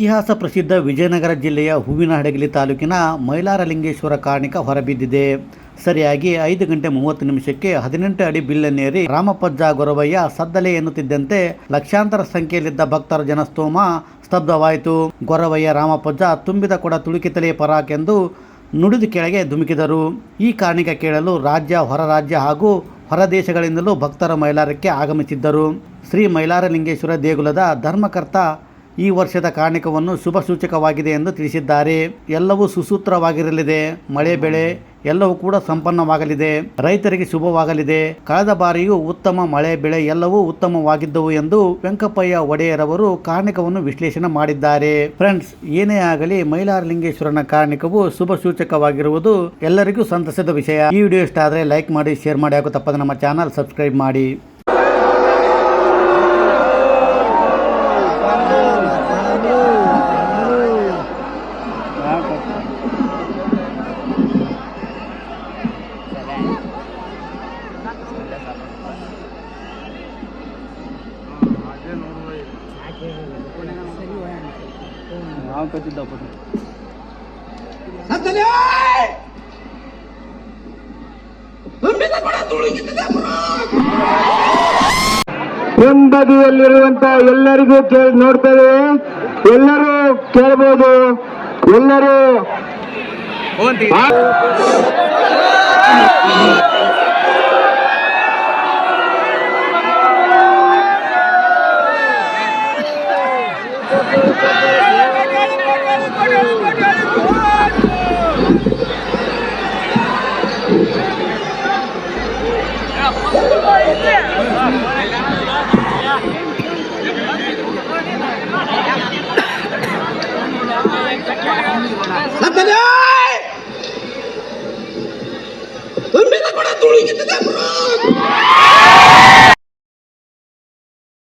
ಇತಿಹಾಸ ಪ್ರಸಿದ್ಧ ವಿಜಯನಗರ ಜಿಲ್ಲೆಯ ಹೂವಿನಹಡಗಲಿ ತಾಲೂಕಿನ ಮೈಲಾರಲಿಂಗೇಶ್ವರ ಕಾಣಿಕ ಹೊರಬಿದ್ದಿದೆ. ಸರಿಯಾಗಿ 5 ಗಂಟೆ 30 ನಿಮಿಷಕ್ಕೆ 18 ಅಡಿ ಬಿಲ್ಲನ್ನೇರಿ ರಾಮಪ್ಪಜ್ಜ ಗೊರವಯ್ಯ ಸದ್ದಲೆ ಎನ್ನುತ್ತಿದ್ದಂತೆ ಲಕ್ಷಾಂತರ ಸಂಖ್ಯೆಯಲ್ಲಿದ್ದ ಭಕ್ತರ ಜನಸ್ತೋಮ ಸ್ತಬ್ಧವಾಯಿತು. ಗೊರವಯ್ಯ ರಾಮಪ್ಪಜ್ಜ ತುಂಬಿದ ಕೊಡ ತುಳುಕಿತಲೇ ಪರಾಕೆಂದು ನುಡಿದು ಕೆಳಗೆ ಧುಮುಕಿದರು. ಈ ಕಾಣಿಕ ಕೇಳಲು ರಾಜ್ಯ, ಹೊರ ರಾಜ್ಯ ಹಾಗೂ ಹೊರ ದೇಶಗಳಿಂದಲೂ ಭಕ್ತರ ಮೈಲಾರಕ್ಕೆ ಆಗಮಿಸಿದ್ದರು. ಶ್ರೀ ಮೈಲಾರಲಿಂಗೇಶ್ವರ ದೇಗುಲದ ಧರ್ಮಕರ್ತ ಈ ವರ್ಷದ ಕಾಣಿಕವನ್ನು ಶುಭ ಸೂಚಕವಾಗಿದೆ ಎಂದು ತಿಳಿಸಿದ್ದಾರೆ. ಎಲ್ಲವೂ ಸುಸೂತ್ರವಾಗಿರಲಿದೆ. ಮಳೆ ಬೆಳೆ ಎಲ್ಲವೂ ಕೂಡ ಸಂಪನ್ನವಾಗಲಿದೆ. ರೈತರಿಗೆ ಶುಭವಾಗಲಿದೆ. ಕಳೆದ ಬಾರಿಯೂ ಉತ್ತಮ ಮಳೆ ಬೆಳೆ ಎಲ್ಲವೂ ಉತ್ತಮವಾಗಿದ್ದವು ಎಂದು ವೆಂಕಪ್ಪಯ್ಯ ಒಡೆಯರವರು ಕಾಣಿಕವನ್ನು ವಿಶ್ಲೇಷಣೆ ಮಾಡಿದ್ದಾರೆ. ಫ್ರೆಂಡ್ಸ್, ಏನೇ ಆಗಲಿ ಮೈಲಾರಲಿಂಗೇಶ್ವರನ ಕಾಣಿಕವು ಶುಭ ಸೂಚಕವಾಗಿರುವುದು ಎಲ್ಲರಿಗೂ ಸಂತಸದ ವಿಷಯ. ಈ ವಿಡಿಯೋ ಇಷ್ಟ ಆದರೆ ಲೈಕ್ ಮಾಡಿ, ಶೇರ್ ಮಾಡಿ ಹಾಗೂ ತಪ್ಪದೆ ನಮ್ಮ ಚಾನಲ್ ಸಬ್ಸ್ಕ್ರೈಬ್ ಮಾಡಿ. ಹಿಂಬದಿಯಲ್ಲಿರುವಂತ ಎಲ್ಲರಿಗೂ ನೋಡ್ತೇವೆ, ಎಲ್ಲರೂ ಕೇಳಬಹುದು, ಎಲ್ಲರೂ ತುಂಬಿದ ಕೊಡ ತುಳುಕಿದೆ